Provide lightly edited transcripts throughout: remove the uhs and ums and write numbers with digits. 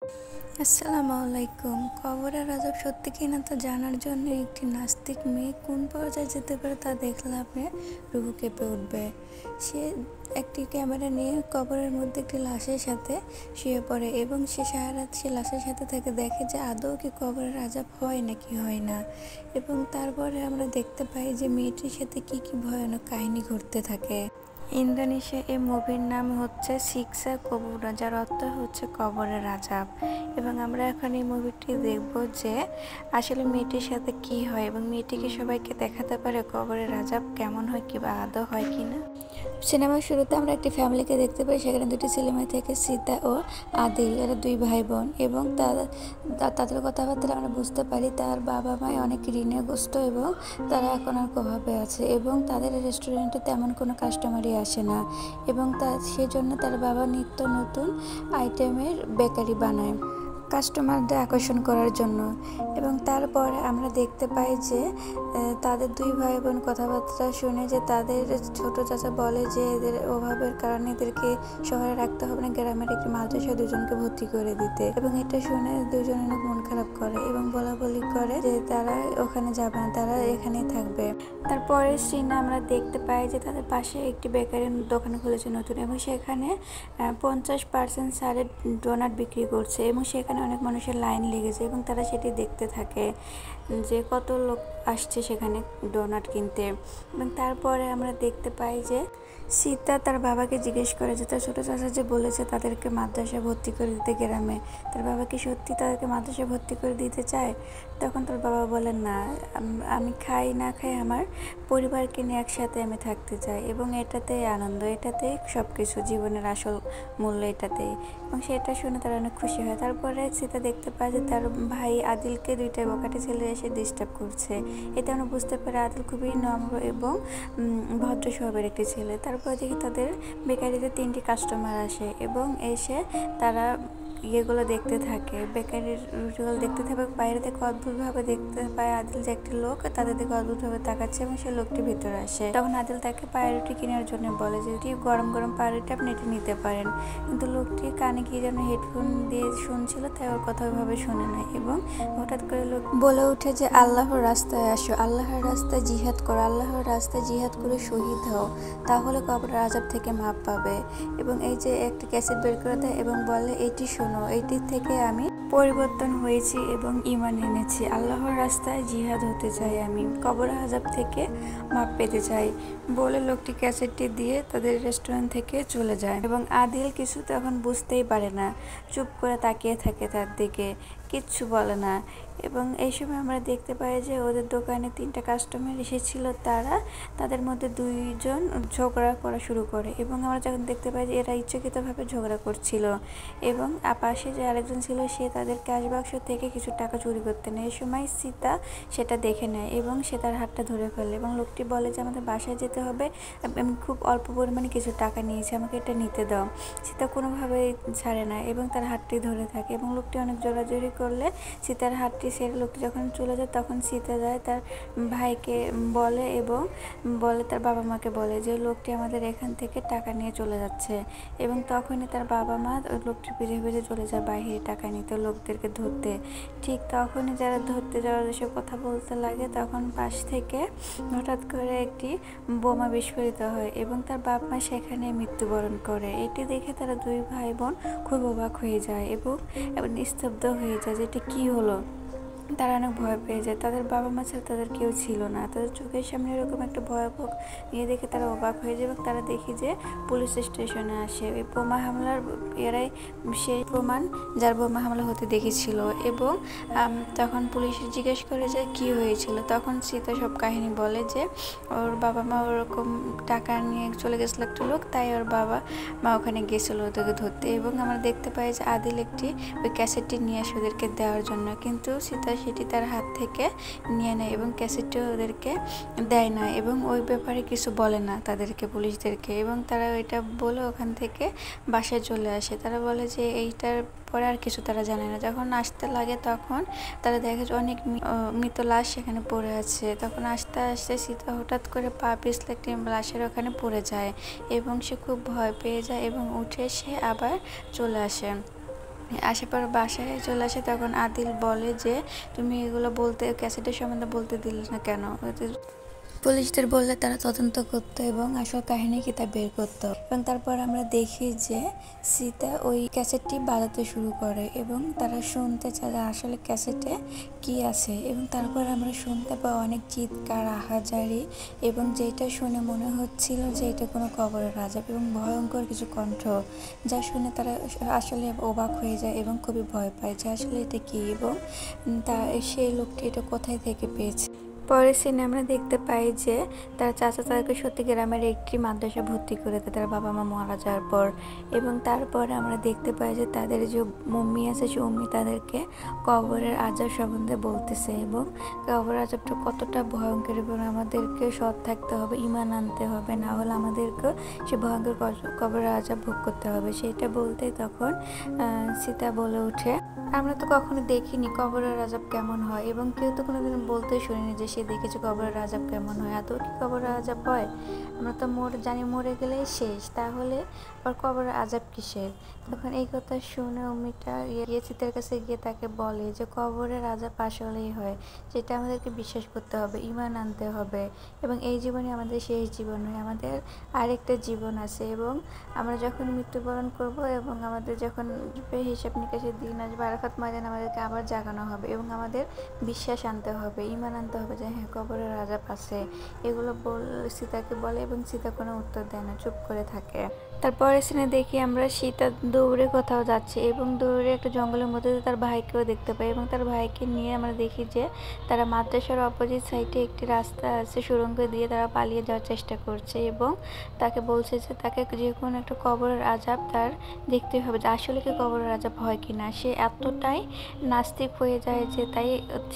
আসসালামু আলাইকুম। কবরের আযাব সত্যি কিনা তা জানার জন্য একটি নাস্তিক মেয়ে কোন পর্যায়ে যেতে পারে তা দেখলে আপনি রুহু কেঁপে উঠবে। সে একটি ক্যামেরা নিয়ে কবরের মধ্যে একটি লাশের সাথে শুয়ে পড়ে এবং সে সারা রাত সে লাশের সাথে থেকে দেখে যে আদৌ কি কবরের আযাব হয় নাকি হয় না। এবং তারপরে আমরা দেখতে পাই যে মেয়েটির সাথে কি কি ভয়ানক কাহিনী ঘটতে থাকে। ইন্দোনেশিয়া এই মুভির নাম হচ্ছে সিকসা কুবুরা, যার অর্থ হচ্ছে কবরের আযাব। এবং আমরা এখন এই মুভিটি দেখব যে আসলে মেয়েটির সাথে কি হয় এবং মেয়েটিকে সবাইকে দেখাতে পারে কবরের আযাব কেমন হয় কিংবা আদৌ হয় কিনা। সিনেমার শুরুতে আমরা একটি ফ্যামিলিকে দেখতে পাই, সেখানে দুটি ছেলেমেয়ে থেকে সীতা ও আদিল, এরা দুই ভাই বোন। এবং তাদের কথাবার্তা আমরা বুঝতে পারি তার বাবা মায় অনেক ঋণগ্রস্ত এবং তারা এখন আর অভাবে আছে এবং তাদের রেস্টুরেন্টে তেমন কোনো কাস্টমারই আসে না এবং সেজন্য তার বাবা নিত্য নতুন আইটেমের বেকারি বানায় কাস্টমারদের আকর্ষণ করার জন্য। এবং তারপরে আমরা দেখতে পাই যে তাদের দুই ভাই বোন কথাবার্তা শুনে যে তাদের ছোট চাচা বলে যে এদের অভাবের কারণে এদেরকে শহরে রাখতে হবে না, গ্রামের একটি মাদ্রাসায় দুজনকে ভর্তি করে দিতে। এবং এটা শুনে দুজনে অনেক মন খারাপ করে এবং বলাবলি করে যে তারা ওখানে যাবে না, তারা এখানেই থাকবে। তারপরে সিনে আমরা দেখতে পাই যে তাদের পাশে একটি বেকারির দোকান খুলেছে নতুন এবং সেখানে 50% ছাড়ে ডোনাট বিক্রি করছে এবং সেখানে অনেক মানুষের লাইন লেগেছে এবং তারা সেটি দেখতে থাকে যে কত লোক আসছে সেখানে ডোনাট কিনতে। এবং তারপরে আমরা দেখতে পাই যে সীতা তার বাবাকে জিজ্ঞেস করে যে তার ছোটো চাচা যে বলেছে তাদেরকে মাদ্রাসায় ভর্তি করে দিতে গ্রামে, তার বাবা কি সত্যি তাদেরকে মাদ্রাসায় ভর্তি করে দিতে চায়? তখন তার বাবা বলেন না, আমি খাই না খাই আমার পরিবারকে নিয়ে একসাথে আমি থাকতে চাই এবং এটাতেই আনন্দ, এটাতেই সব কিছু, জীবনের আসল মূল্য এটাতেই। এবং সেটা শুনে তারা অনেক খুশি হয়। তারপরে সীতা দেখতে পায় যে তার ভাই আদিলকে দুইটা বকাটে ছেলে এসে ডিস্টার্ব করছে। এতে আমরা বুঝতে পারি আদিল খুবই নম্র এবং ভদ্র স্বভাবের একটি ছেলে। তারপর দেখি তাদের বেকারিতে 3টি কাস্টমার আসে এবং এসে তারা ইয়েগুলো দেখতে থাকে, বেকারির রুটিগুলো দেখতে থাকে। বাইরে থেকে অদ্ভুতভাবে দেখতে পায় আদিল যে একটি লোক তাদের দিকে অদ্ভুতভাবে তাকাচ্ছে এবং সেই লোকটি ভিতরে আসে। তখন আদিল তাকে পাউরুটি কেনার জন্য বলে যে এটি গরম গরম পাউরুটি আপনি এটি নিতে পারেন, কিন্তু লোকটি কানে গিয়ে যেন হেডফোন দিয়ে শুনছিল, তাই ওর কথা ওইভাবে শুনে নেয়। এবং হঠাৎ করে লোক বলে ওঠে যে আল্লাহর রাস্তায় আসো, আল্লাহর রাস্তায় জিহাদ করো, আল্লাহর রাস্তায় জিহাদ করে শহীদ হও, তাহলে কবরের আযাব থেকে মাপ পাবে। এবং এই যে একটা ক্যাসেট বের করে দেয় এবং বলে এটি শোনো, এইটির থেকে আমি পরিবর্তন হয়েছি এবং ঈমান এনেছি, আল্লাহর রাস্তায় জিহাদ হতে চাই, আমি কবরের আযাব থেকে মাপ পেতে চাই বলে লোকটি ক্যাসেটটি দিয়ে তাদের রেস্টুরেন্ট থেকে চলে যায়। এবং আদিল কিছু তখন বুঝতেই পারে না, চুপ করে তাকিয়ে থাকে তার দিকে, কিচ্ছু বলে না। এবং এই সময় আমরা দেখতে পাই যে ওদের দোকানে 3টা কাস্টমার এসেছিল, তাদের মধ্যে 2জন ঝগড়া করা শুরু করে এবং আমরা যখন দেখতে পাই যে এরা ইচ্ছাকৃতভাবে ঝগড়া করছিল। এবং পাশে যে আরেকজন ছিল সে তাদের ক্যাশ বাক্স থেকে কিছু টাকা চুরি করতে নেয়। এই সময় সীতা সেটা দেখে নেয় এবং সে তার হাতটা ধরে ফেলে এবং লোকটি বলে যে আমাদের বাসায় যেতে হবে, আমি খুব অল্প পরিমাণে কিছু টাকা নিয়েছি, আমাকে এটা নিতে দাও। সীতা কোনোভাবেই ছাড়ে না এবং তার হাতটি ধরে থাকে এবং লোকটি অনেক জোরাজোরি করলে সীতার হাতটি ছেড়ে লোকটি যখন চলে যায় তখন সীতা যায় তার ভাইকে বলে এবং বলে তার বাবা মাকে বলে যে লোকটি আমাদের এখান থেকে টাকা নিয়ে চলে যাচ্ছে। এবং তখনই তার বাবা মা লোকটির পিছে পিছে চলে যায় বাইরে টাকা নিতে, লোকদেরকে ধরতে। ঠিক তখনই যারা ধরতে যাওয়ার এসব কথা বলতে লাগে তখন পাশ থেকে হঠাৎ করে একটি বোমা বিস্ফোরিত হয় এবং তার বাপ মা সেখানে মৃত্যুবরণ করে। এটি দেখে তারা দুই ভাই বোন খুব অবাক হয়ে যায় এবং নিস্তব্ধ হয়ে যায় যে এটা কী হলো। তারা অনেক ভয় পেয়ে যায়, তাদের বাবা মা ছাড়া তাদের কেউ ছিল না। তাদের চোখের সামনে এরকম একটা ভয়াবহ ইয়ে দেখে তারা অবাক হয়ে যায় এবং তারা দেখি যে পুলিশ স্টেশনে আসে। এই বোমা হামলার এরাই সেই প্রমাণ যার বোমা হামলা হতে দেখেছিল। এবং তখন পুলিশ জিজ্ঞেস করে যে কি হয়েছিল, তখন সীতা সব কাহিনী বলে যে ওর বাবা মা ওরকম টাকা নিয়ে চলে গেছিলো একটা লোক, তাই ওর বাবা মা ওখানে গেছিলো ওদেরকে ধরতে। এবং আমরা দেখতে পাই যে আদিল একটি ওই ক্যাসেটটি নিয়ে আসে ওদেরকে দেওয়ার জন্য, কিন্তু সীতা সেটি তার হাত থেকে নিয়ে নেয় এবং ক্যাসেটটি ওদেরকে দেয় না এবং ওই ব্যাপারে কিছু বলে না তাদেরকে, পুলিশদেরকে। এবং তারা ওইটা বলে ওখান থেকে বাসায় চলে আসে। তারা বলে যে এইটার পরে আর কিছু তারা জানে না। যখন আসতে লাগে তখন তারা দেখে অনেক মৃত লাশ সেখানে পড়ে আছে। তখন আস্তে আস্তে সীতা হঠাৎ করে পা পিছলে একটি লাশের ওখানে পড়ে যায় এবং সে খুব ভয় পেয়ে যায় এবং উঠে সে আবার চলে আসে। আসার বাসায় চলে আসে, তখন আদিল বলে যে তুমি এগুলো বলতে, ক্যাসেটের সম্বন্ধে বলতে দিলে না কেন। পুলিশদের বললে তারা তদন্ত করতো এবং আসল কাহিনী কি তা বের করতো। এবং তারপর আমরা দেখি যে সীতা ওই ক্যাসেটটি বাজাতে শুরু করে এবং তারা শুনতে চায় আসলে ক্যাসেটে কি আছে। এবং তারপর আমরা শুনতে পাই অনেক চিৎকার, আহাজারি, এবং যেটা শুনে মনে হচ্ছিল যে এটা কোনো কবরের আযাব এবং ভয়ঙ্কর কিছু কণ্ঠ, যা শুনে তারা আসলে অবাক হয়ে যায় এবং খুবই ভয় পায় যে আসলে এটা কি এবং তা সেই লোকটি এটা কোথায় থেকে পেয়েছে। পরের সিনে আমরা দেখতে পাই যে তার চাচা তাদেরকে সত্যি গ্রামের একটি মাদ্রাসা ভর্তি করে দেয় তার বাবা মা মারা যাওয়ার পর। এবং তারপরে আমরা দেখতে পাই যে তাদের যে মম্মি আছে সে মম্মি তাদেরকে কবরের আযাব সম্বন্ধে বলতেছে এবং কবরের আযাবটা কতটা ভয়ঙ্কর এবং আমাদেরকে সৎ থাকতে হবে, ঈমান আনতে হবে, না হলে আমাদেরকে সে ভয়ঙ্কর কবরের আযাব ভোগ করতে হবে। সেটা বলতে তখন সীতা বলে ওঠে, আমরা তো কখনো দেখিনি কবরের আযাব কেমন হয় এবং কেউ তো কোনোদিন বলতে শুনিনি যে সে দেখেছে কবরের আযাব কেমন হয়। এত কি কবরের আযাব হয়? আমরা তো জানি মরে গেলেই শেষ, তাহলে আর কবরের আযাব কিসের? তখন এই কথা শুনে অমিতা চিতার কাছে গিয়ে তাকে বলে যে কবরের আযাব আসলেই হয়, যেটা আমাদেরকে বিশ্বাস করতে হবে, ঈমান আনতে হবে এবং এই জীবনে আমাদের শেষ জীবন নয়, আমাদের আরেকটা জীবন আছে এবং আমরা যখন মৃত্যুবরণ করব এবং আমাদের যখন হিসাব নিকাশের দিন আসবে আরাফাত ময়দানে আমাদেরকে আবার জাগানো হবে এবং আমাদের বিশ্বাস আনতে হবে, ঈমান আনতে হবে যে হ্যাঁ কবরের আযাব আছে। এগুলো সীতাকে বলে এবং সীতা কোনো উত্তর দেয় না, চুপ করে থাকে। তারপরের সিনে দেখি আমরা সীতা দৌড়ে কোথাও যাচ্ছে এবং দৌড়ে একটা জঙ্গলের মধ্যে তার ভাইকেও দেখতে পাই এবং তার ভাইকে নিয়ে আমরা দেখি যে তারা মাদ্রাসার অপোজিট সাইডে একটি রাস্তা আছে, সুড়ঙ্গ দিয়ে তারা পালিয়ে যাওয়ার চেষ্টা করছে এবং তাকে বলছে যে তাকে যে কোনো একটা কবরের আযাব তার দেখতে হবে যে আসলে কি কবরের আযাব হয় কিনা। সে এতটাই নাস্তিক হয়ে যায় যে তাই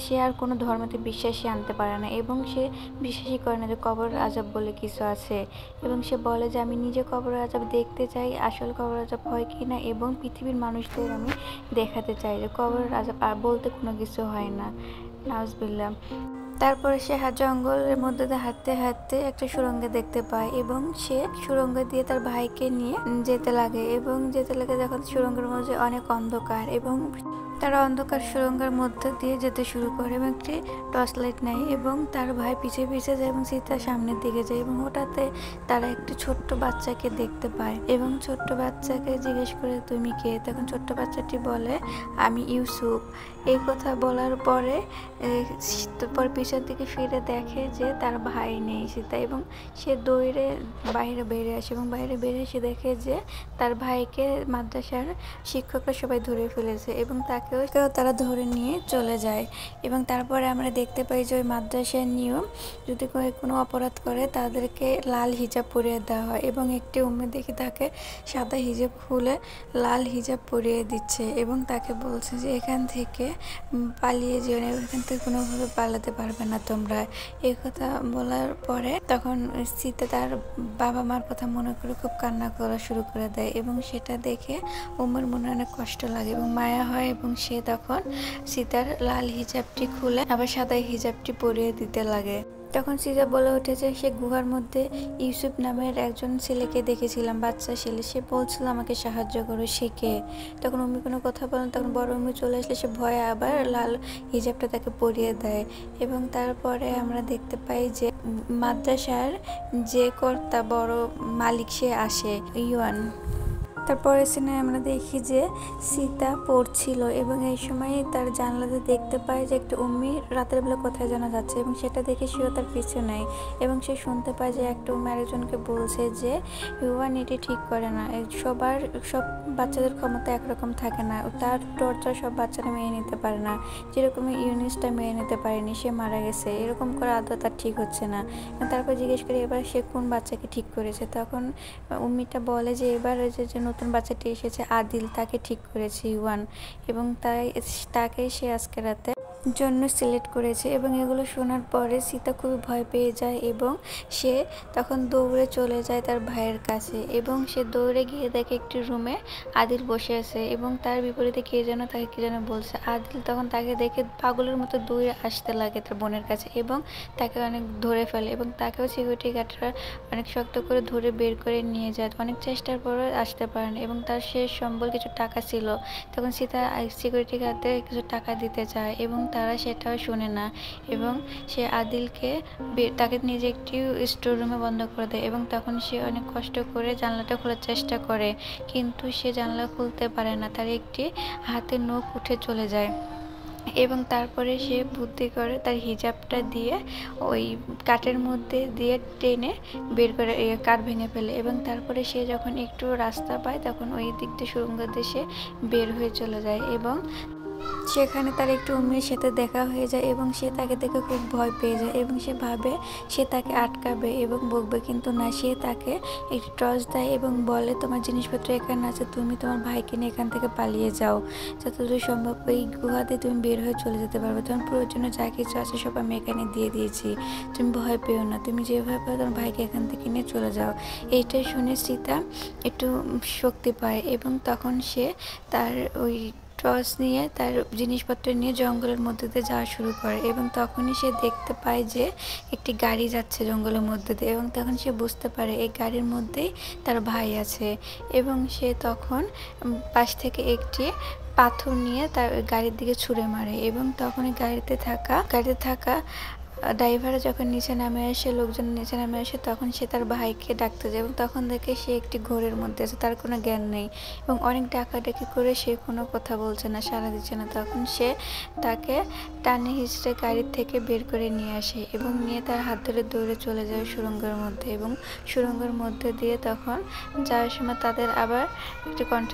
সে আর কোনো ধর্মতে বিশ্বাসী আনতে পারে না এবং সে বিশ্বাসই করে না যে কবরের আযাব বলে কিছু আছে। এবং সে বলে যে আমি নিজে কবরের আযাব দেখতে চাই, আসল কবরের আযাব হয় কিনা এবং পৃথিবীর মানুষদের আমি দেখাতে চাই যে কবরের আযাব বলতে কোনো কিছু হয় না। নাউজুবিল্লাহ। তারপরে সে জঙ্গলের মধ্যে দিয়ে হাঁটতে হাঁটতে একটা সুড়ঙ্গে দেখতে পায় এবং সে সুড়ঙ্গ দিয়ে তার ভাইকে নিয়ে যেতে লাগে এবং যেতে লাগে যখন সুড়ঙ্গের মধ্যে অনেক অন্ধকার এবং তারা অন্ধকার সুড়ঙ্গের মধ্যে দিয়ে যেতে শুরু করে এবং একটি টর্চ লাইট নেয় এবং তার ভাই পিছিয়ে পিছিয়ে যায় এবং সীতা সামনের দিকে যায় এবং হঠাৎ তারা একটি ছোট্ট বাচ্চাকে দেখতে পায় এবং ছোট্ট বাচ্চাকে জিজ্ঞেস করে তুমি কে। তখন ছোট্ট বাচ্চাটি বলে আমি ইউসুফ। এই কথা বলার পরে পিছন থেকে ফিরে দেখে যে তার ভাই নেই সীতা এবং সে দৌড়ে বাইরে বেরিয়ে আসে এবং বাইরে বেরিয়ে এসে দেখে যে তার ভাইকে মাদ্রাসার শিক্ষকরা সবাই ধরে ফেলেছে এবং তাকেও তারা ধরে নিয়ে চলে যায়। এবং তারপরে আমরা দেখতে পাই যে ওই মাদ্রাসার নিয়ম, যদি কোনো অপরাধ করে তাদেরকে লাল হিজাব পরিয়ে দেওয়া হয় এবং একটি উম্মে দেখি তাকে সাদা হিজাব খুলে লাল হিজাব পরিয়ে দিচ্ছে এবং তাকে বলছে যে এখান থেকে পালিয়ে যেও না, এখান থেকে কোনোভাবে পালাতে পারবে না তোমরা। এই কথা বলার পরে তখন সীতা তার বাবা মার কথা মনে করে খুব কান্না করা শুরু করে দেয় এবং সেটা দেখে উম্মের মনে অনেক কষ্ট লাগে এবং মায়া হয় এবং সে তখন সীতার লাল হিজাবটি খুলে আবার সাদা হিজাবটি পরিয়ে দিতে লাগে। তখন সীতা বলে উঠেছে সে গুহার মধ্যে ইউসুফ নামের একজন ছেলেকে দেখেছিলাম, বাচ্চা ছেলে, সে বলছিল আমাকে সাহায্য করো, সে কে। তখন উম্মি কোনো কথা বলেন, তখন বড় উম্মি চলে আসলে সে ভয়ে আবার লাল হিজাবটা তাকে পরিয়ে দেয় এবং তারপরে আমরা দেখতে পাই যে মাদ্রাসার যে কর্তা বড় মালিক সে আসে, ইউয়ান। তারপরের সিনে আমরা দেখি যে সীতা পড়ছিল এবং এই সময় তার জানলাতে দেখতে পায় যে একটা উম্মি রাতের বেলা কোথায় জানা যাচ্ছে এবং সেটা দেখে সেও তার পিছু নেয় এবং সে শুনতে পায় যে একটা উম্মি আরেকজনকে বলছে যে ইউয়ান এটি ঠিক করে না, সব বাচ্চাদের ক্ষমতা একরকম থাকে না, তার টর্চার সব বাচ্চারা মেনে নিতে পারে না, যেরকম ইউনিসটা মেনে নিতে পারেনি, সে মারা গেছে, এরকম করে আদৌ তার ঠিক হচ্ছে না। তারপর জিজ্ঞেস করি এবার সে কোন বাচ্চাকে ঠিক করেছে। তখন উম্মিটা বলে যে এবার যে নতুন বাচ্চাটি এসেছে আদিল, তাকে ঠিক করেছে ইউয়ান এবং তাকে সে আজকে রাতে জন্য সিলেক্ট করেছে। এবং এগুলো শোনার পরে সীতা খুবই ভয় পেয়ে যায় এবং সে তখন দৌড়ে চলে যায় তার ভাইয়ের কাছে এবং সে দৌড়ে গিয়ে দেখে একটি রুমে আদিল বসে আছে এবং তার বিপরীতে কে যেন তাকে কে যেন বলছে। আদিল তখন তাকে দেখে পাগলের মতো দৌড়ে আসতে লাগে তার বোনের কাছে এবং তাকে অনেক ধরে ফেলে এবং তাকেও সিকিউরিটি গার্ডরা অনেক শক্ত করে ধরে বের করে নিয়ে যায়। অনেক চেষ্টার পরও আসতে পারে না এবং তার শেষ সম্বল কিছু টাকা ছিল। তখন সীতা সিকিউরিটি গার্ডদের কিছু টাকা দিতে চায় এবং তারা সেটাও শুনে না এবং সে আদিলকে তাকে নিজে একটি স্টোর রুমে বন্ধ করে দেয় এবং তখন সে অনেক কষ্ট করে জানলাটা খোলার চেষ্টা করে, কিন্তু সে জানলা খুলতে পারে না। তার একটি হাতে নখ উঠে চলে যায় এবং তারপরে সে বুদ্ধি করে তার হিজাবটা দিয়ে ওই কাঠের মধ্যে দিয়ে টেনে বের করে কাঠ ভেঙে ফেলে এবং তারপরে সে যখন একটু রাস্তা পায় তখন ওই দিক দিয়ে সুড়ঙ্গ দিয়ে সে বের হয়ে চলে যায় এবং সেখানে তার একটু মেয়ের সাথে দেখা হয়ে যায় এবং সে তাকে দেখে খুব ভয় পেয়ে যায় এবং সে ভাবে সে তাকে আটকাবে এবং বকবে, কিন্তু না, সে তাকে একটি টর্চ দেয় এবং বলে তোমার জিনিসপত্র এখানে আছে, তুমি তোমার ভাইকে নিয়ে এখান থেকে পালিয়ে যাও, যতদূর সম্ভব এই গুহাতে তুমি বের হয়ে চলে যেতে পারবে, তোমার প্রয়োজনীয় যা কিছু আছে সব আমি এখানে দিয়ে দিয়েছি, তুমি ভয় পেও না, তুমি যেভাবে পারো তোমার ভাইকে এখান থেকে নিয়ে চলে যাও। এইটাই শুনে সীতা একটু শক্তি পায় এবং তখন সে তার ওই টর্চ নিয়ে তার জিনিসপত্র নিয়ে জঙ্গলের মধ্যে দিয়ে যাওয়া শুরু করে এবং তখনই সে দেখতে পায় যে একটি গাড়ি যাচ্ছে জঙ্গলের মধ্যে দিয়ে এবং তখন সে বুঝতে পারে এই গাড়ির মধ্যেই তার ভাই আছে এবং সে তখন পাশ থেকে একটি পাথর নিয়ে তার গাড়ির দিকে ছুঁড়ে মারে এবং তখনই গাড়িতে থাকা ড্রাইভার যখন নিচে নামে আসে, লোকজন নিচে নামে আসে, তখন সে তার ভাইকে ডাকতে যায় এবং তখন দেখে সে একটি ঘোরের মধ্যে আছে, তার কোনো জ্ঞান নেই এবং অনেক ডাকাডাকি করে সে কোনো কথা বলছে না, সাড়া দিচ্ছে না। তখন সে তাকে টানে হিঁচড়ে গাড়ির থেকে বের করে নিয়ে আসে এবং নিয়ে তার হাত ধরে দৌড়ে চলে যায় সুড়ঙ্গের মধ্যে এবং সুড়ঙ্গের মধ্যে দিয়ে তখন যাওয়ার সময় তাদের আবার একটি কণ্ঠ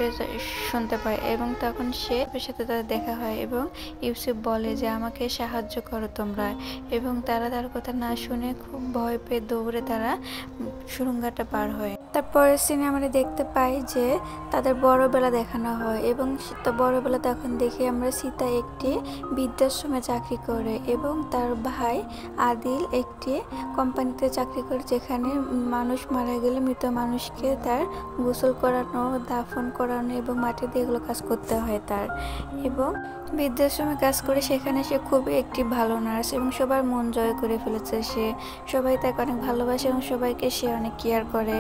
শুনতে পায় এবং তখন সে সাথে তাদের দেখা হয় এবং ইউসুফ বলে যে আমাকে সাহায্য করো তোমরা, এবং তারা তার কথা না শুনে খুব ভয় পেয়ে দৌড়ে তারা সুড়ঙ্গটা পার হয়। তারপরের সিনে আমরা দেখতে পাই যে তাদের বড়বেলা দেখানো হয় এবং বড়বেলা তখন দেখি আমরা সীতা একটি বৃদ্ধাশ্রমে চাকরি করে এবং তার ভাই আদিল একটি কোম্পানিতে চাকরি করে যেখানে মানুষ মারা গেলে মৃত মানুষকে তার গোসল করানো, দাফন করানো এবং মাটি দিয়ে এগুলো কাজ করতে হয় তার। এবং বৃদ্ধাশ্রমে কাজ করে সেখানে সে খুবই একটি ভালো নার্স এবং সবার মন জয় করে ফেলেছে সে, সবাই তাকে অনেক ভালোবাসে এবং সবাইকে সে অনেক কেয়ার করে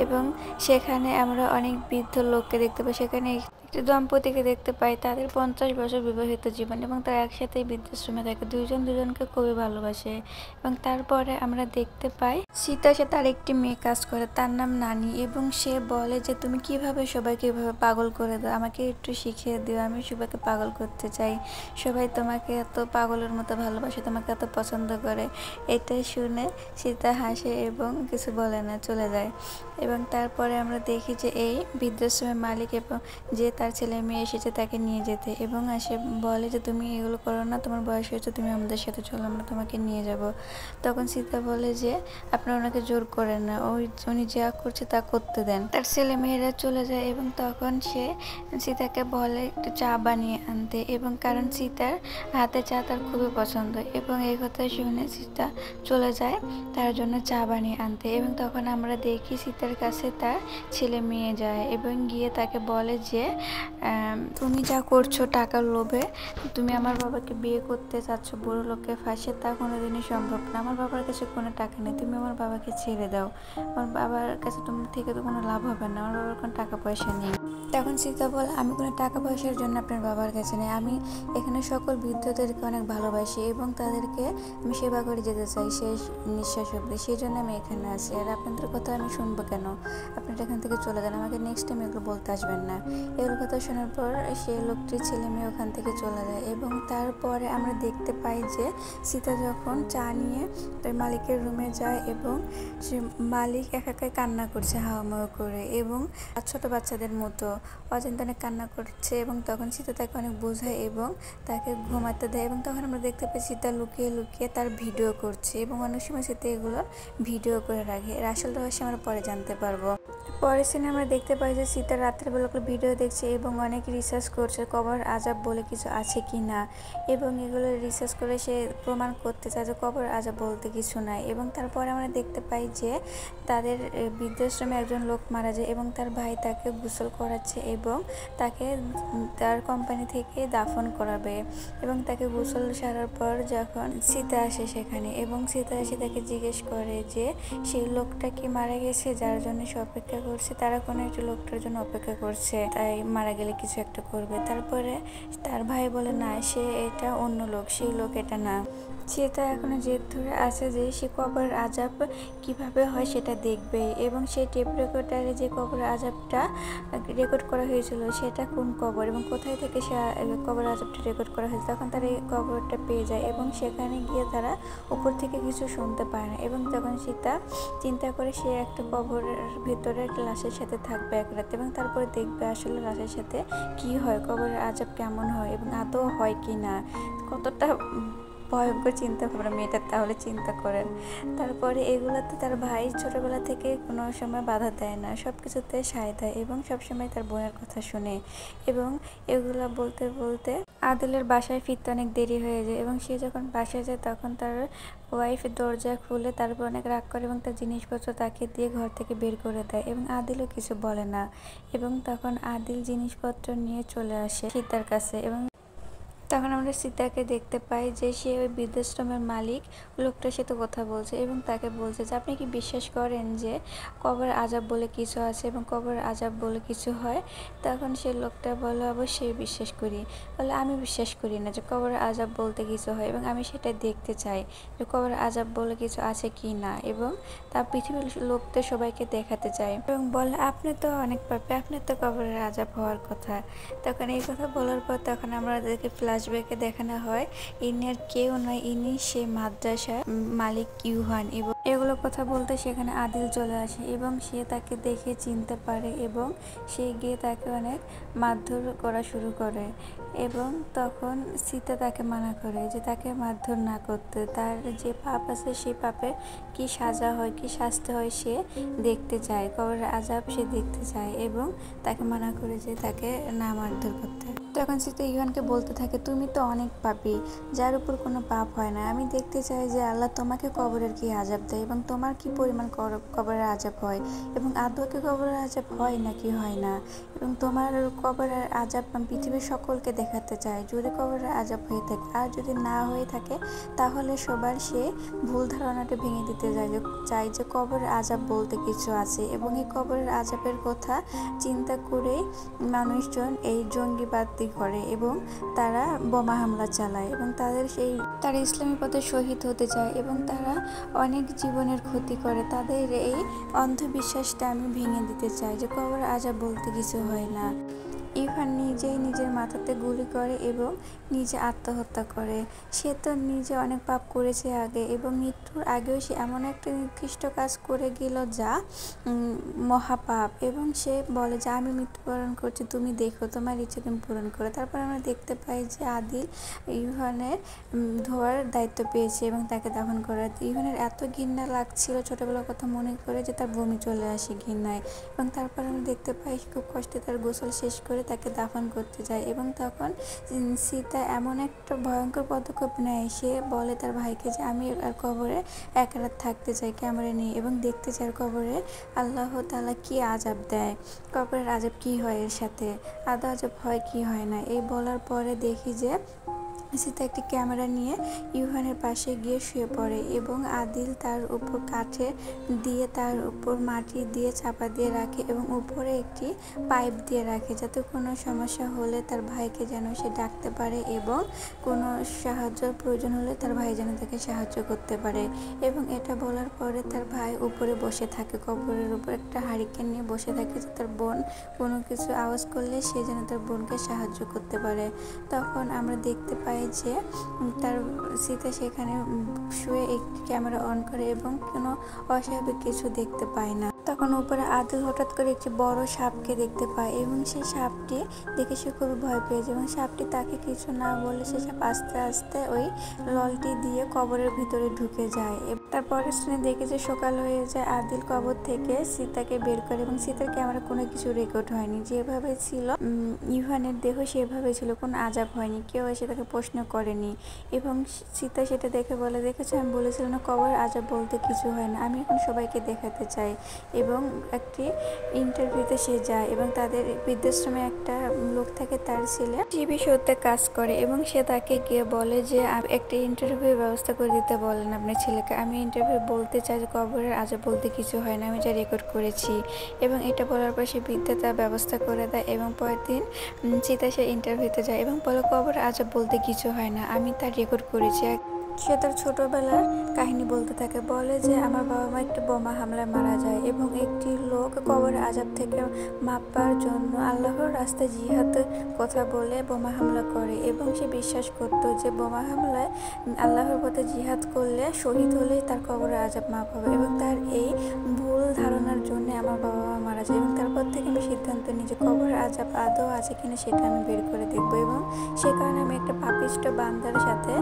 এবং সেখানে আমরা অনেক বৃদ্ধ লোককে দেখতে পাই, সেখানে একটি দম্পতিকে দেখতে পাই, তাদের 50 বছর বিবাহিত জীবন এবং তারা একসাথেই বৃদ্ধাশ্রমে থাকে, দুইজন দুজনকে খুবই ভালোবাসে। এবং তারপরে আমরা দেখতে পাই সীতা সে তার একটি মেয়ে কাজ করে, তার নাম নানি, এবং সে বলে যে তুমি কিভাবে সবাইকে এভাবে পাগল করে দাও, আমাকে একটু শিখিয়ে দিও, আমি সবাইকে পাগল করতে চাই, সবাই তোমাকে এত পাগলের মতো ভালোবাসে, তোমাকে এত পছন্দ করে। এটাই শুনে সীতা হাসে এবং কিছু বলে না, চলে যায়। এবং তারপরে আমরা দেখি যে এই বৃদ্ধাশ্রমের মালিক এবং যে তার ছেলে মেয়ে এসেছে তাকে নিয়ে যেতে এবং সে বলে যে তুমি এগুলো করো না, তোমার বয়স হয়েছে, তুমি আমাদের সাথে চলো, আমরা তোমাকে নিয়ে যাব। তখন সীতা বলে যে আপনারা ওনাকে জোর করেন না, উনি যা করছে তা করতে দেন। তার ছেলে মেয়েরা চলে যায় এবং তখন সে সীতাকে বলে একটু চা বানিয়ে আনতে, এবং কারণ সীতার হাতে চা তার খুবই পছন্দ এবং এই কথা শুনে সীতা চলে যায় তার জন্য চা বানিয়ে আনতে। এবং তখন আমরা দেখি সীতার কাছে তার ছেলে মেয়ে যায় এবং গিয়ে তাকে বলে যে তুমি যা করছো টাকার লোভে, তুমি আমার বাবাকে বিয়ে করতে চাচ্ছ বুড়ো লোকের ফাঁসে, তা কোনোদিনই সম্ভব না, আমার বাবার কাছে কোনো টাকা নেই, তুমি আমার বাবাকে ছেড়ে দাও, আমার বাবার কাছে তুমি থেকে তো কোনো লাভ হবে না, আমার বাবার কোনো টাকা পয়সা নেই। তখন সীতা বলে আমি কোনো টাকা পয়সার জন্য আপনার বাবার কাছে নেই, আমি এখানে সকল বৃদ্ধদেরকে অনেক ভালোবাসি এবং তাদেরকে আমি সেবা করে যেতে চাই শেষ নিঃশ্বাস অবধি, সেই জন্য আমি এখানে আছি, আর আপনাদের কথা আমি শুনবো কেন, আপনারা এখান থেকে চলে যান, আমাকে নেক্সট টাইম এগুলো বলতে আসবেন না। এগুলো কথা শোনার পর সে লোকটির ছেলে মেয়ে ওখান থেকে চলে যায় এবং তারপরে আমরা দেখতে পাই যে সীতা যখন চা নিয়ে তার মালিকের রুমে যায় এবং সে মালিক একাই কান্না করছে হাওয়ামাওয়া করে এবং ছোট বাচ্চাদের মতো অচিন্তনে কান্না করছে এবং তখন সীতা তাকে অনেক বোঝায় এবং তাকে ঘুমাতে দেয়। এবং তখন আমরা দেখতে পাই সীতা লুকিয়ে লুকিয়ে তার ভিডিও করছে এবং অনেক সময় সীতা এগুলো ভিডিও করে রাখে, এর আসল রহস্য আমরা পরে জানতে পারবো। পরের সিনে আমরা দেখতে পাই যে সীতা রাত্রেবেলা ভিডিও দেখছে এবং অনেক রিসার্চ করছে কবর আজাব বলে কিছু আছে কি না, এবং এগুলো রিসার্চ করে সে প্রমাণ করতে চায় যে কবর আজাব বলতে কিছু নাই। এবং তারপরে আমরা দেখতে পাই যে তাদের বৃদ্ধাশ্রমে একজন লোক মারা যায় এবং তার ভাই তাকে গোসল করাচ্ছে এবং তাকে তার কোম্পানি থেকে দাফন করাবে। এবং তাকে গোসল সারার পর যখন সীতা আসে সেখানে, এবং সীতা এসে তাকে জিজ্ঞেস করে যে সেই লোকটা কি মারা গেছে যার জন্য সে অপেক্ষা করছে, তারা কোনো একটা লোকটার জন্য অপেক্ষা করছে, তাই মারা গেলে কিছু একটা করবে। তারপরে তার ভাই বলে না, সে এটা অন্য লোক, সেই লোক এটা না। সীতা এখনো জেদ ধরে আছে যে সে কবর আজাব কিভাবে হয় সেটা দেখবে, এবং সেই টেপ রেকর্ডারে যে কবর আজাবটা রেকর্ড করা হয়েছিল সেটা কোন কবর এবং কোথায় থেকে সে কবর আজাবটা রেকর্ড করা হয়েছে। তখন তারা এই কবরটা পেয়ে যায় এবং সেখানে গিয়ে তারা উপর থেকে কিছু শুনতে পায় না। এবং তখন সীতা চিন্তা করে সে একটা কবরের ভিতরে একটা লাশের সাথে থাকবে এক রাত, এবং তারপরে দেখবে আসলে লাশের সাথে কি হয়, কবরের আজাব কেমন হয় এবং আদৌ হয় কি না। কতটা ভয়ঙ্কর চিন্তা ভাবনা মেয়েটার, তাহলে চিন্তা করেন। তারপরে এগুলোতে তার ভাই ছোটবেলা থেকে কোনো সময় বাধা দেয় না, সব কিছুতে সায় দেয় এবং সবসময় তার বোনের কথা শুনে। এবং এগুলো বলতে বলতে আদিলের বাসায় ফিরতে অনেক দেরি হয়ে যায়, এবং সে যখন বাসায় যায় তখন তার ওয়াইফ দরজা খুলে তারপর অনেক রাগ করে এবং তার জিনিসপত্র তাকে দিয়ে ঘর থেকে বের করে দেয়, এবং আদিলও কিছু বলে না। এবং তখন আদিল জিনিসপত্র নিয়ে চলে আসে সীতার কাছে, এবং তখন আমরা সীতাকে দেখতে পাই যে সে ওই বৃদ্ধাশ্রমের মালিক লোকটার সাথে কথা বলছে এবং তাকে বলছে যে আপনি কি বিশ্বাস করেন যে কবর আজাব বলে কিছু আছে এবং কবর আজাব বলে কিছু হয়? তখন সে লোকটা বলে অবশ্যই বিশ্বাস করি। বলে আমি বিশ্বাস করি না যে কবর আজাব বলতে কিছু হয়, এবং আমি সেটা দেখতে চাই যে কবর আজাব বলে কিছু আছে কি না, এবং তা পৃথিবীর লোকদের সবাইকে দেখাতে চাই। এবং বলে আপনি তো অনেক পাপী, আপনার তো কবরের আজাব হওয়ার কথা। তখন এই কথা বলার পর তখন আমাদেরকে ফ্ল্যাশব্যাকে দেখানো হয় ইনি আর কেউ নয়, ইনি সে মাদ্রাসার মালিক ইউহান। এবং এগুলো কথা বলতে সেখানে আদিল চলে আসে এবং সে তাকে দেখে চিনতে পারে এবং সে গিয়ে তাকে অনেক মারধর করা শুরু করে। এবং তখন সীতা তাকে মানা করে যে তাকে মারধর না করতে, তার যে পাপ আছে সেই পাপের কি সাজা হয়, কি শাস্তি হয় সে দেখতে চায়, কবরের আজাব সে দেখতে চায়, এবং তাকে মানা করে যে তাকে না মারধর করতে। তখন সীতা ইউহানকে বলতে থাকে তুমি তো অনেক পাপী, যার উপর কোনো পাপ হয় না। আমি দেখতে চাই যে আল্লাহ তোমাকে কবরের কি আজাব দেয় এবং তোমার কি পরিমাণ কবরের আজাব হয়, এবং আদৌ কি কবরের আজাব হয় নাকি হয় না, এবং তোমার কবরের আজাব পৃথিবীর সকলকে দেখাতে চাই যদি কবরের আজাব হয়ে থাকে। আর যদি না হয়ে থাকে তাহলে সবার সে ভুল ধারণাটা ভেঙে দিতে চাই যে কবরের আজাব বলতে কিছু আছে। এবং এই কবরের আজাবের কথা চিন্তা করেই মানুষজন এই জঙ্গিবাদ করে এবং তারা বোমা হামলা চালায় এবং তারা ইসলামী পথে শহীদ হতে চায়, এবং তারা অনেক জীবনের ক্ষতি করে। তাদের এই অন্ধবিশ্বাসটা আমি ভেঙে দিতে চাই যে কবর আজাব বলতে কিছু হয় না। ইউহান নিজেই নিজের মাথাতে গুলি করে এবং নিজে আত্মহত্যা করে। সে তো নিজে অনেক পাপ করেছে আগে, এবং মৃত্যুর আগেও সে এমন একটা নিকৃষ্ট কাজ করে গেল যা মহাপাপ, এবং সে বলে যে আমি মৃত্যুবরণ করছি, তুমি দেখো তোমার ইচ্ছে তুমি পূরণ করো। তারপর আমরা দেখতে পাই যে আদিল ইউহানের ধোয়ার দায়িত্ব পেয়েছে এবং তাকে দাফন করার। ইউহানের এত ঘৃণা লাগছিল ছোটবেলার কথা মনে করে যে তার বমি চলে আসে ঘৃণায়। এবং তারপর আমরা দেখতে পাই খুব কষ্টে তার গোসল শেষ করে তাকে দাফন করতে যায়, এবং তখন সীতা এমন একটা ভয়ঙ্কর পদক্ষেপ নেয়, সে বলে তার ভাইকে যে আমি আর কবরে এক রাত থাকতে চাই ক্যামেরা নিয়ে, এবং দেখতে চাই কবরে আল্লাহ তাআলা কি আজাব দেয়, কবরের আজাব কি হয় এর সাথে, আদৌ আজাব হয় কি হয় না। এই বলার পরে দেখি যে সীতা একটি ক্যামেরা নিয়ে ইউহানের পাশে গিয়ে শুয়ে পড়ে, এবং আদিল তার উপর কাঠে দিয়ে তার উপর মাটি দিয়ে চাপা দিয়ে রাখে এবং উপরে একটি পাইপ দিয়ে রাখে যাতে কোনো সমস্যা হলে তার ভাইকে যেন সে ডাকতে পারে, এবং কোনো সাহায্যের প্রয়োজন হলে তার ভাই যেন তাকে সাহায্য করতে পারে। এবং এটা বলার পরে তার ভাই উপরে বসে থাকে, কবরের উপর একটা হারিকেন নিয়ে বসে থাকে যে তার বোন কোনো কিছু আওয়াজ করলে সে যেন তার বোনকে সাহায্য করতে পারে। তখন আমরা দেখতে পাই যে তার সীতা সেখানে শুয়ে একটি ক্যামেরা অন করে এবং কোনো অস্বাভাবিক কিছু দেখতে পায় না। তখন উপরে আদিল হঠাৎ করে একটি বড় সাপকে দেখতে পায়, এবং সেই সাপটি দেখে সে খুবই ভয় পেয়ে যায়, এবং সাপটি তাকে কিছু না বলে সে সাপ আস্তে আস্তে ওই ললটি দিয়ে কবরের ভিতরে ঢুকে যায়। তারপরের সিনে দেখে যে সকাল হয়ে যায়, আদিল কবর থেকে সীতাকে বের করে এবং সীতার ক্যামেরা কোনো কিছু রেকর্ড হয়নি, যেভাবে ছিল ইভানের দেহ সেভাবে ছিল, কোনো আজাব হয়নি, কেউ এসে তাকে প্রশ্ন করেনি। এবং সীতা সেটা দেখে বলে, দেখেছো আমি বলেছিলাম না কবরের আজাব বলতে কিছু হয় না, আমি এখন সবাইকে দেখাতে চাই। এবং একটি ইন্টারভিউতে সে যায় এবং তাদের বৃদ্ধাশ্রমে একটা লোক থাকে, তার ছেলে টিভি শোতে কাজ করে এবং সে তাকে গিয়ে বলে যে একটা ইন্টারভিউ ব্যবস্থা করে দিতে বলেন আপনার ছেলেকে, আমি ইন্টারভিউ বলতে চাই যে কবরের আজাব বলতে কিছু হয় না, আমি যা রেকর্ড করেছি। এবং এটা বলার পর সে বৃদ্ধা তার ব্যবস্থা করে দেয় এবং পরের দিন সীতা সে ইন্টারভিউতে যায় এবং বলে কবরের আজাব বলতে কিছু হয় না, আমি তার রেকর্ড করেছি। সে তার ছোটবেলার কাহিনী বলতে থাকে, বলে যে আমার বাবা মা একটি বোমা হামলায় মারা যায় এবং একটি লোক কবরের আজাব থেকে মাপার জন্য আল্লাহর রাস্তায় জিহাদের কথা বলে বোমা হামলা করে এবং সে বিশ্বাস করত যে বোমা হামলায় আল্লাহর পথে জিহাদ করলে শহীদ হলেই তার কবরের আজাব মাপ হবে। এবং তার এই ভুল ধারণার জন্য আমার বাবা মা মারা যায় এবং তারপর থেকে আমি সিদ্ধান্ত নিই যে কবরের আজাব আদৌ আছে কিনা সেটা আমি বের করে দেখবো। এবং সে কারণে আমি একটা পাপিষ্ট বান্দার সাথে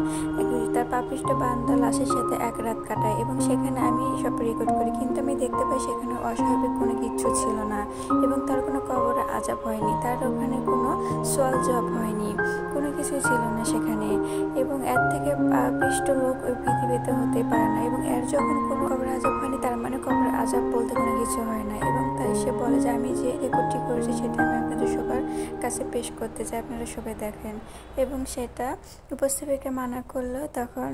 তার পাপিষ্ট বান্দা লাশের সাথে এক রাত কাটাই এবং সেখানে আমি সব রেকর্ড করি, কিন্তু আমি দেখতে পাই সেখানে অস্বাভাবিক কোনো কিছু ছিল না এবং তার কোনো কবরে আজাব হয়নি, তার ওখানে কোনো সোয়াল জবাব হয়নি, কোনো কিছু ছিল না সেখানে। এবং এর থেকে পাপিষ্ট লোক ওই পৃথিবীতে হতে পারে না এবং এর যখন কোনো কবরে আজাব হয়নি তার মানে কবরে আজাব বলতে কোনো কিছু হয় না। এবং তাই সে বলে যে আমি যে রেকর্ডটি করেছি সেটা আমি আপনাদের সবার কাছে পেশ করতে চাই, আপনারা সবাই দেখেন। এবং সেটা উপস্থাপিকা মানা করলো, তখন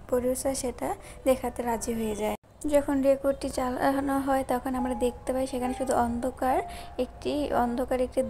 প্রডিউসার সেটা দেখাতে রাজি হয়ে যায়। যখন রেকর্ডটি চালানো হয় তখন আমরা দেখতে পাই সেখানে শুধু অন্ধকার একটি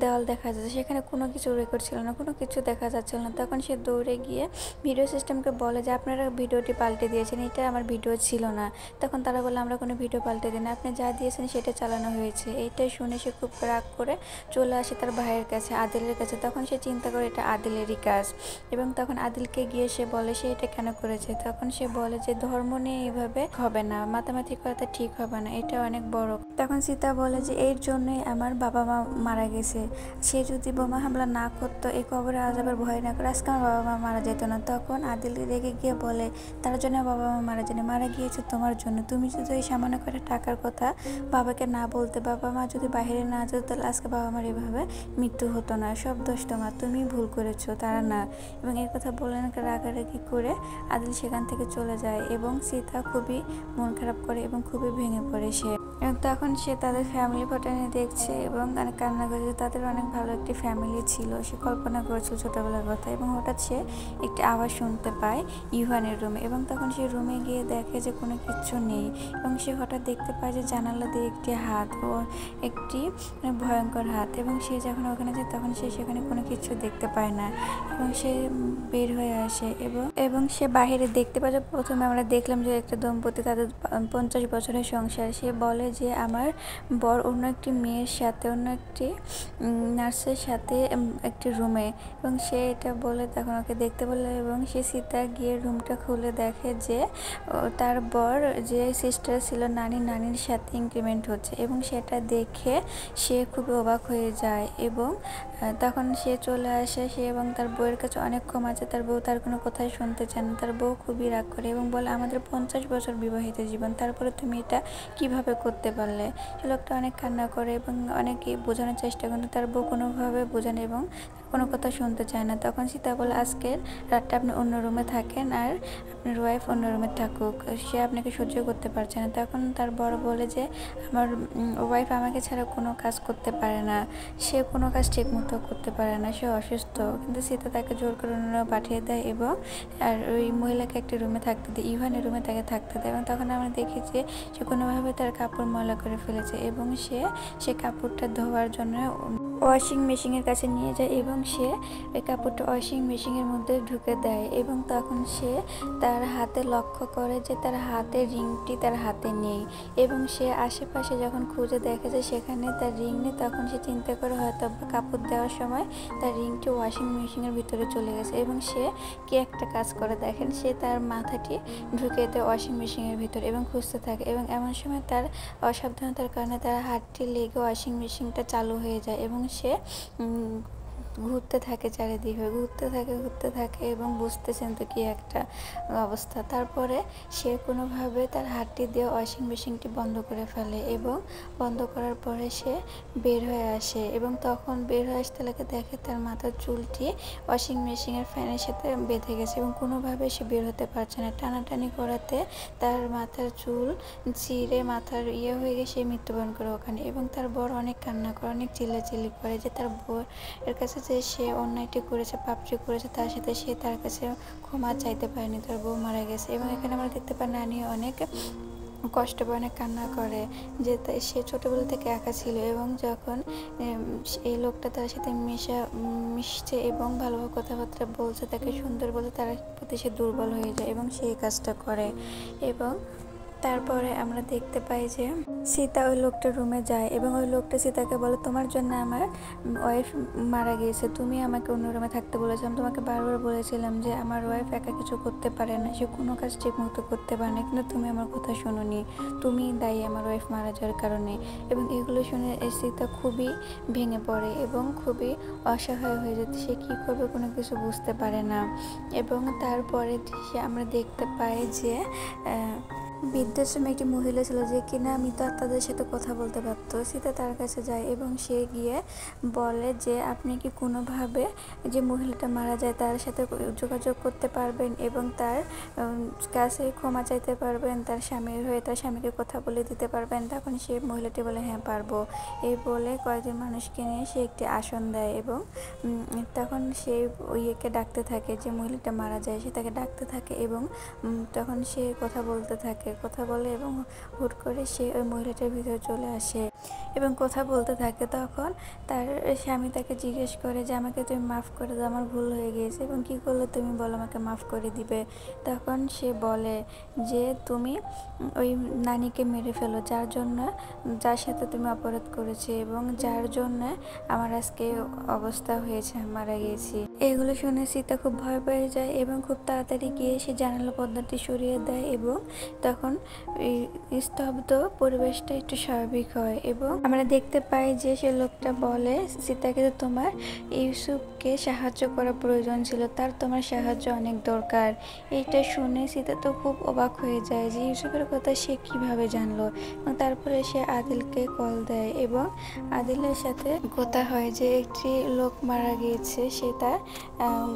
দেওয়াল দেখা যাচ্ছে, সেখানে কোনো কিছু রেকর্ড ছিল না, কোনো কিছু দেখা যাচ্ছিল না। তখন সে দৌড়ে গিয়ে ভিডিও সিস্টেমকে বলে যে আপনারা ভিডিওটি পাল্টে দিয়েছেন, এটা আমার ভিডিও ছিল না। তখন তারা বলে আমরা কোনো ভিডিও পাল্টে দিই না, আপনি যা দিয়েছেন সেটা চালানো হয়েছে। এইটাই শুনে সে খুব রাগ করে চলে আসে তার ভাইয়ের কাছে, আদিলের কাছে। তখন সে চিন্তা করে এটা আদিলেরই কাজ এবং তখন আদিলকে গিয়ে সে বলে সে এটা কেন করেছে। তখন সে বলে যে ধর্ম নিয়ে এইভাবে হবে না, মাতামাতি করাটা ঠিক হবে না, এটা অনেক বড়। তখন সীতা বলে যে এর জন্যই আমার বাবা মা মারা গেছে, সে যদি বোমা হামলা না করতো, এই কবরে আজাবের ভয় না করে আজকে আমার বাবা মা মারা যেত না। তখন আদিল রেগে গিয়ে বলে তার জন্য বাবা মা মারা যায়নি, মারা গিয়েছে তোমার জন্য। তুমি যদি ওই সামান্য করে টাকার কথা বাবাকে না বলতে, বাবা মা যদি বাইরে না যেত, তাহলে আজকে বাবা মার এভাবে মৃত্যু হতো না, সব দোষ তোমার, তুমি ভুল করেছো, তারা না। এবং এই কথা বললেন রাগারাগি করে আদিল সেখান থেকে চলে যায় এবং সীতা খুবই মন খারাপ করে এবং খুবই ভেঙে পড়ে সে। এবং তখন সে তাদের ফ্যামিলি ফটো নিয়ে দেখছে এবং অনেক কান্না করেছে, তাদের অনেক ভালো একটি ফ্যামিলি ছিল, সে কল্পনা করেছিল ছোটোবেলার কথা। এবং হঠাৎ সে একটি আওয়াজ শুনতে পায় ইভানের রুমে এবং তখন সে রুমে গিয়ে দেখে যে কোনো কিছু নেই এবং সে হঠাৎ দেখতে পায় যে জানালা দিয়ে একটি হাত ও একটি ভয়ঙ্কর হাত। এবং সে যখন ওখানে যায় তখন সে সেখানে কোনো কিছু দেখতে পায় না এবং সে বের হয়ে আসে এবং সে বাহিরে দেখতে পায় যে প্রথমে আমরা দেখলাম যে একটা দম্পতি, তাদের 50 বছরের সংসার। সে বলে যে আমার বর অন্য একটি মেয়ের সাথে, অন্য একটি নার্সের সাথে একটি রুমে, এবং সে এটা বলে তখন ওকে দেখতে বলে এবং সে সীতা গিয়ে রুমটা খুলে দেখে যে তার বর যে সিস্টার ছিল নানির সাথে ইনক্রিমেন্ট হচ্ছে এবং সেটা দেখে সে খুবই অবাক হয়ে যায়। এবং তখন সে চলে আসে, সে এবং তার বউয়ের কাছে অনেক কম আছে, তার বউ তার কোনো কথাই শুনতে চায় না। তার বউ খুবই রাগ করে এবং বলে আমাদের 50 বছর বিবাহিত জীবন, তারপরে তুমি এটা কিভাবে করতে পারলে। সে লোকটা অনেক কান্না করে এবং অনেকে বোঝানোর চেষ্টা করে, তার বউ কোনোভাবে বোঝানো এবং কোনো কথা শুনতে চায় না। তখন সীতা বলে আজকের রাতটা আপনি অন্য রুমে থাকেন আর আপনার ওয়াইফ অন্য রুমে থাকুক, সে আপনাকে সহ্য করতে পারছে না। তখন তার বড় বলে যে আমার ওয়াইফ আমাকে ছাড়া কোনো কাজ করতে পারে না, সে কোনো কাজ ঠিক মতো করতে পারে না, সে অসুস্থ। কিন্তু সীতা তাকে জোর করে অন্য পাঠিয়ে দেয় এবং আর ওই মহিলাকে একটি রুমে থাকতে দেয়, ইভানের রুমে তাকে থাকতে দেয়। এবং তখন আমরা দেখি যে সে কোনোভাবে তার কাপড় ময়লা করে ফেলেছে এবং সে কাপড়টা ধোয়ার জন্য ওয়াশিং মেশিনের কাছে নিয়ে যায় এবং সে ওই কাপড়টা ওয়াশিং মেশিনের মধ্যে ঢুকে দেয়। এবং তখন সে তার হাতে লক্ষ্য করে যে তার হাতের রিংটি তার হাতে নেই এবং সে আশেপাশে যখন খুঁজে দেখে যে সেখানে তার রিং নেই, তখন সে চিন্তা করে হয়তো কাপড় দেওয়ার সময় তার রিংটি ওয়াশিং মেশিনের ভিতরে চলে গেছে এবং সে কি একটা কাজ করে দেখেন, সে তার মাথাটি ঢুকে দেয় ওয়াশিং মেশিনের ভিতরে এবং খুঁজতে থাকে এবং এমন সময় তার অসাবধানতার কারণে তার হাতটি লেগে ওয়াশিং মেশিনটা চালু হয়ে যায় এবং সে ঘুরতে থাকে চারিদিকে, ঘুরতে থাকে এবং বুঝতেছেন তো কি একটা অবস্থা। তারপরে সে কোনোভাবে তার হাতটি দিয়ে ওয়াশিং মেশিনটি বন্ধ করে ফেলে এবং বন্ধ করার পরে সে বের হয়ে আসে এবং তখন বের হয়ে আসতে লাগে দেখে তার মাথার চুলটি ওয়াশিং মেশিনের ফ্যানের সাথে বেঁধে গেছে এবং কোনোভাবে সে বের হতে পারছে না। টানাটানি করাতে তার মাথার চুল ছিঁড়ে মাথার হয়ে গিয়ে সে মৃত্যুবরণ করে ওখানে এবং তার বর অনেক কান্না করে, অনেক চিল্লাচিল্লি করে যে তার বউয়ের কাছে যে সে অন্যায়টি করেছে, পাপটি করেছে, তার সাথে সে তার কাছে ক্ষমা চাইতে পারেনি, তার বউ মারা গেছে। এবং এখানে আমরা দেখতে পাই নানি অনেক কষ্ট পায়, অনেক কান্না করে যে সে ছোটোবেলা থেকে একা ছিল এবং যখন এই লোকটা তার সাথে মিশছে এবং ভালোভাবে কথাবার্তা বলছে, তাকে সুন্দর বলে, তার প্রতি সে দুর্বল হয়ে যায় এবং সে এই কাজটা করে। এবং তারপরে আমরা দেখতে পাই যে সীতা ওই লোকটার রুমে যায় এবং ওই লোকটা সীতাকে বলে, তোমার জন্য আমার ওয়াইফ মারা গিয়েছে, তুমি আমাকে অন্য রুমে থাকতে বলেছিলাম, তোমাকে বারবার বলেছিলাম যে আমার ওয়াইফ একা কিছু করতে পারে না, সে কোনো কাজ ঠিক মতো করতে পারে না, কিন্তু তুমি আমার কথা শোনোনি, তুমি দায়ী আমার ওয়াইফ মারা যাওয়ার কারণে। এবং এগুলো শুনে সীতা খুবই ভেঙে পড়ে এবং খুবই অসহায় হয়ে যায়, সে কী করবে কোনো কিছু বুঝতে পারে না। এবং তারপরে আমরা দেখতে পাই যে বৃদ্ধাশ্রমে একটি মহিলা ছিল যে কিনা মৃত আত্মাদের সাথে কথা বলতে পারতো। সীতা তার কাছে যায় এবং সে গিয়ে বলে যে আপনি কি কোনোভাবে যে মহিলাটা মারা যায় তার সাথে যোগাযোগ করতে পারবেন এবং তার কাছে ক্ষমা চাইতে পারবেন, তার স্বামীর হয়ে তার স্বামীকে কথা বলে দিতে পারবেন। তখন সে মহিলাটি বলে হ্যাঁ পারবো। এই বলে কয়েকজন মানুষকে নিয়ে সে একটি আসন দেয় এবং তখন সে ইয়েকে ডাকতে থাকে, যে মহিলাটা মারা যায় সে তাকে ডাকতে থাকে এবং তখন সে কথা বলে এবং হুট করে সে ওই মহিলাটার ভিতরে চলে আসে এবং কথা বলতে থাকে। তখন তার স্বামী তাকে জিজ্ঞেস করে যে আমাকে তুমি মাফ করে দাও, আমার ভুল হয়ে গিয়েছে এবং কী করলে তুমি বলো আমাকে মাফ করে দিবে। তখন সে বলে যে তুমি ওই নানিকে মেরে ফেলো, যার সাথে তুমি অপরাধ করেছে এবং যার জন্য আমার আজকে অবস্থা হয়েছে, মারা গিয়েছি। এগুলো শুনে সীতা খুব ভয় পেয়ে যায় এবং খুব তাড়াতাড়ি গিয়ে সে জানালা পর্দাটি সরিয়ে দেয় এবং তখন স্তব্ধ পরিবেশটা একটু স্বাভাবিক হয়। এবং আমরা দেখতে পাই যে সে লোকটা বলে সীতাকে তোমার ইউসুফকে সাহায্য করা প্রয়োজন ছিল, তার তোমার সাহায্য অনেক দরকার। এইটা শুনে সীতা তো খুব অবাক হয়ে যায় যে ইউসুফের কথা সে কিভাবে জানলো। এবং তারপরে সে আদিলকে কল দেয় এবং আদিলের সাথে কথা হয় যে একটি লোক মারা গিয়েছে, সে তার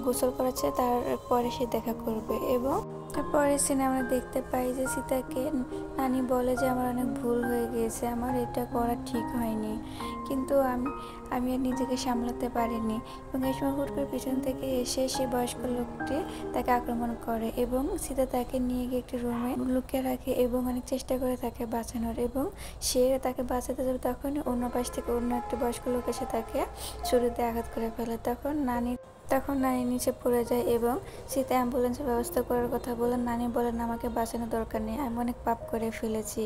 গোসল করাচ্ছে, তারপরে সে দেখা করবে। এবং তারপরে সিনে আমরা দেখতে পাই যে সীতাকে নানি বলে যে আমার অনেক ভুল হয়ে গিয়েছে, আমার এটা করা ঠিক হয়নি, কিন্তু আমি আর নিজেকে সামলাতে পারিনি। এবং এই সময় হুট করে পিছন থেকে এসে সে বয়স্ক লোকটি তাকে আক্রমণ করে এবং সীতা তাকে নিয়ে গিয়ে একটি রুমে লুকিয়ে রাখে এবং অনেক চেষ্টা করে তাকে বাঁচানোর। এবং সে তাকে বাঁচাতে যাবে তখন অন্য পাশ থেকে অন্য একটি বয়স্ক লোক এসে তাকে শরীরে আঘাত করে ফেলে। তখন নানি নিচে পড়ে যায় এবং সীতা অ্যাম্বুলেন্সের ব্যবস্থা করার কথা বলেন। নানি বলেন আমাকে বাঁচানোর দরকার নেই, আমি অনেক পাপ করে ফেলেছি,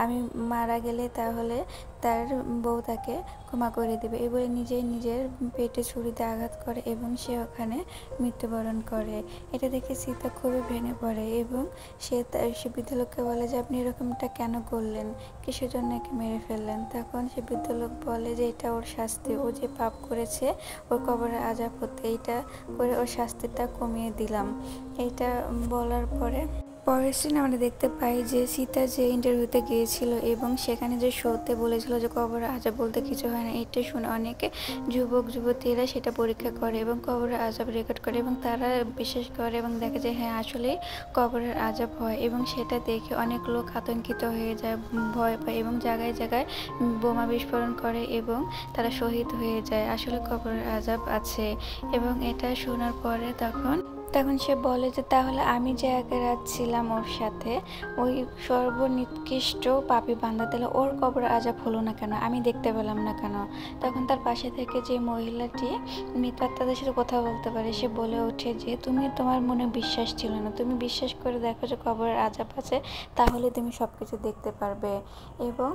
আমি মারা গেলে তাহলে তার বউ তাকে ক্ষমা করে দেবে। এই বলে নিজের পেটে ছুরিতে আঘাত করে এবং সে ওখানে মৃত্যুবরণ করে। এটা দেখে সীতা খুবই ভেঙে পড়ে এবং সে বৃদ্ধ লোককে বলে যে আপনি এরকমটা কেন করলেন, কিসের জন্য একে মেরে ফেললেন। তখন সে বৃদ্ধ লোক বলে যে এটা ওর শাস্তি, ও যে পাপ করেছে ওর কবরে আযাব হতে, এইটা করে ওর শাস্তিটা কমিয়ে দিলাম। এইটা বলার পরের সিনে আমরা দেখতে পাই যে সীতা যে ইন্টারভিউতে গিয়েছিল এবং সেখানে যে শোতে বলেছিল যে কবরে আযাব বলতে কিছু হয় না, এটা শুনে অনেকে যুবক যুবতীরা সেটা পরীক্ষা করে এবং কবরের আযাব রেকর্ড করে এবং তারা বিশ্বাস করে এবং দেখে যে হ্যাঁ আসলেই কবরের আযাব হয়। এবং সেটা দেখে অনেক লোক আতঙ্কিত হয়ে যায়, ভয় পায় এবং জায়গায় জায়গায় বোমা বিস্ফোরণ করে এবং তারা শহীদ হয়ে যায়, আসলে কবরের আযাব আছে। এবং এটা শোনার পরে তখন সে বলে যে তাহলে আমি যে এক রাত ছিলাম ওর সাথে, ওই সর্বনিকৃষ্ট পাপী বান্দা, তাহলে ওর কবর আযাব হলো না কেন, আমি দেখতে পেলাম না কেন। তখন তার পাশে থেকে যে মহিলাটি মৃত আত্মাদের সাথে কথা বলতে পারে সে বলে ওঠে যে তোমার মনে বিশ্বাস ছিল না, তুমি বিশ্বাস করে দেখো যে কবরের আযাব আছে, তাহলে তুমি সবকিছু দেখতে পারবে এবং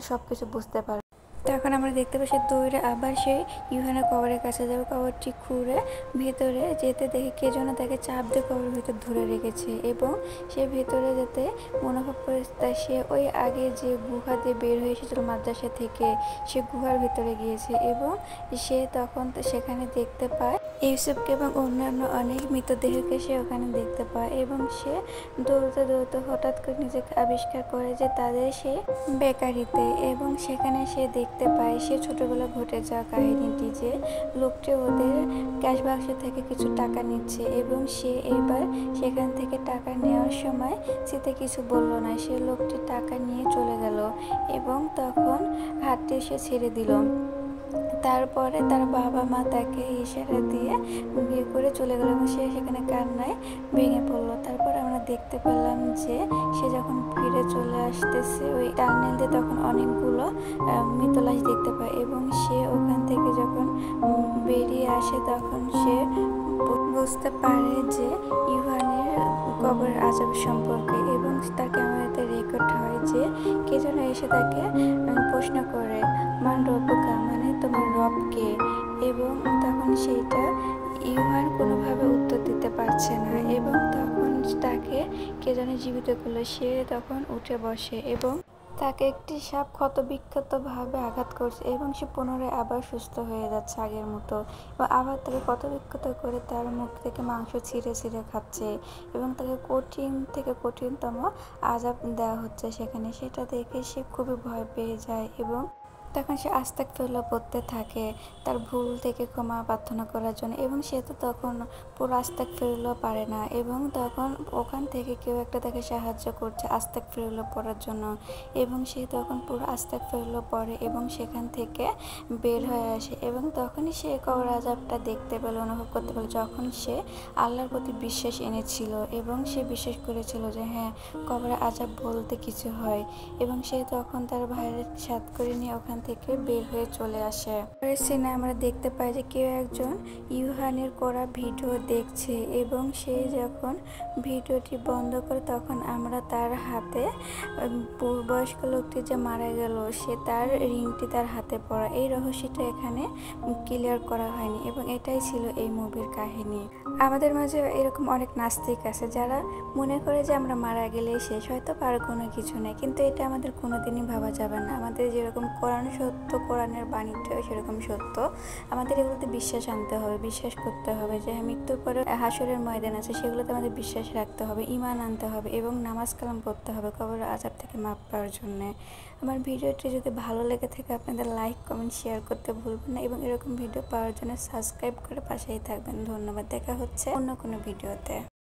সবকিছু বুঝতে পারবে। তখন আমরা দেখতে পাই সে দৌড়ে আবার সেই ইউহানের কবরের কাছে যাবে, কবরটি খুঁড়ে ভেতরে যেতে দেখে কে যেন তাকে চাপ দিয়ে কবরের ভিতর ধরে রেখেছে এবং সে ভেতরে যেতে মনোভাব করে তাই সে ওই আগে যে গুহা দিয়ে বের হয়ে এসেছিল মাদ্রাসা থেকে, সে গুহার ভিতরে গিয়েছে এবং সে তখন সেখানে দেখতে পায় ইউসুফকে এবং অন্যান্য অনেক মৃতদেহকে সে ওখানে দেখতে পায় এবং সে দৌড়তে দৌড়তে হঠাৎ করে নিজেকে আবিষ্কার করে যে তাদের সে বেকারিতে এবং সেখানে সে দেখতে পায় সে ছোটবেলা ঘটে যাওয়া কাহিনীটি যে লোকটি ওদের ক্যাশ বাক্স থেকে কিছু টাকা নিচ্ছে এবং সে এবার সেখান থেকে টাকা নেওয়ার সময় সেতে কিছু বলল না, সে লোকটি টাকা নিয়ে চলে গেল এবং তখন হাতটি সে ছেড়ে দিল। তারপরে তার বাবা মা তাকে ইশারা দিয়ে বিয়ে করে চলে গেল এবং সে সেখানে কান্নায় ভেঙে পড়লো। তারপর আমরা দেখতে পেলাম যে সে যখন ফিরে চলে আসতেছে ওই টার্নেল দিয়ে তখন অনেকগুলো মৃত লাশ দেখতে পায় এবং সে ওখান থেকে যখন বেরিয়ে আসে তখন সে বুঝতে পারে যে ইউহানের কবরের আযাব সম্পর্কে এবং তার ক্যামেরাতে রেকর্ড হয় যে কে যেন এসে তাকে প্রশ্ন করে মান রব্বুকা, মানে তোমার রব কে, এবং তখন সেইটা ইউহান কোনোভাবে উত্তর দিতে পারছে না এবং তখন তাকে কে যেন জীবিত করলো। সে তখন উঠে বসে এবং তাকে একটি সাপ ক্ষতবিক্ষতভাবে আঘাত করছে এবং সে পুনরায় আবার সুস্থ হয়ে যাচ্ছে আগের মতো এবং আবার তাকে ক্ষতবিক্ষত করে তার মুখ থেকে মাংস ছিঁড়ে ছিঁড়ে খাচ্ছে এবং তাকে কঠিন থেকে কঠিনতম আযাব দেওয়া হচ্ছে সেখানে। সেটা দেখে সে খুবই ভয় পেয়ে যায় এবং তখন সে আস্তাগফিরুল্লাহ পড়তে থাকে তার ভুল থেকে ক্ষমা প্রার্থনা করার জন্য এবং সে তো তখন পুরো আস্তাগফিরুল্লাহ পারে না এবং তখন ওখান থেকে কেউ একটা তাকে সাহায্য করছে আস্তাগফিরুল্লাহ পড়ার জন্য এবং সে তখন পুরো আস্তাগফিরুল্লাহ পড়ে এবং সেখান থেকে বের হয়ে আসে এবং তখনই সে কবর আযাবটা দেখতে পেল, অনুভব করতে পারল যখন সে আল্লাহর প্রতি বিশ্বাস এনেছিল এবং সে বিশ্বাস করেছিল যে হ্যাঁ কবর আযাব বলতে কিছু হয় এবং সে তখন তার ভাইয়ের সাথ করে নিয়ে ওখান থেকে বের হয়ে চলে আসে। পরের সিনে আমরা দেখতে পাই যে কেউ একজন ইউহানের করা ভিডিও দেখছে এবং সে যখন ভিডিওটি বন্ধ করে তখন আমরা তার হাতে বয়স্ক লোকটি যে মারা গেল সে তার রিংটি তার হাতে পড়া, এই রহস্যটা এখানে ক্লিয়ার করা হয়নি এবং এটাই ছিল এই মুভির কাহিনী। আমাদের মাঝে এরকম অনেক নাস্তিক আছে যারা মনে করে যে আমরা মারা গেলেই শেষ, হয়তো আর কোনো কিছু নেই, কিন্তু এটা আমাদের কোনোদিনই ভাবা যাবে না। আমাদের যেরকম কোরআন সত্য, কোরআনের বাণীটা সেরকম সত্য, আমাদের এগুলোতে বিশ্বাস আনতে হবে, বিশ্বাস করতে হবে যে মৃত্যুর পরে হাসরের ময়দান আছে, সেগুলোতে আমাদের বিশ্বাস রাখতে হবে, ঈমান আনতে হবে এবং নামাজ কালাম পড়তে হবে কবরের আযাব থেকে মাপ পাওয়ার জন্যে। আমার ভিডিওটি যদি ভালো লেগে থাকে আপনাদের লাইক কমেন্ট শেয়ার করতে ভুলবেন না এবং এরকম ভিডিও পাওয়ার জন্য সাবস্ক্রাইব করে পাশেই থাকবেন। ধন্যবাদ, দেখা হচ্ছে অন্য কোনো ভিডিওতে।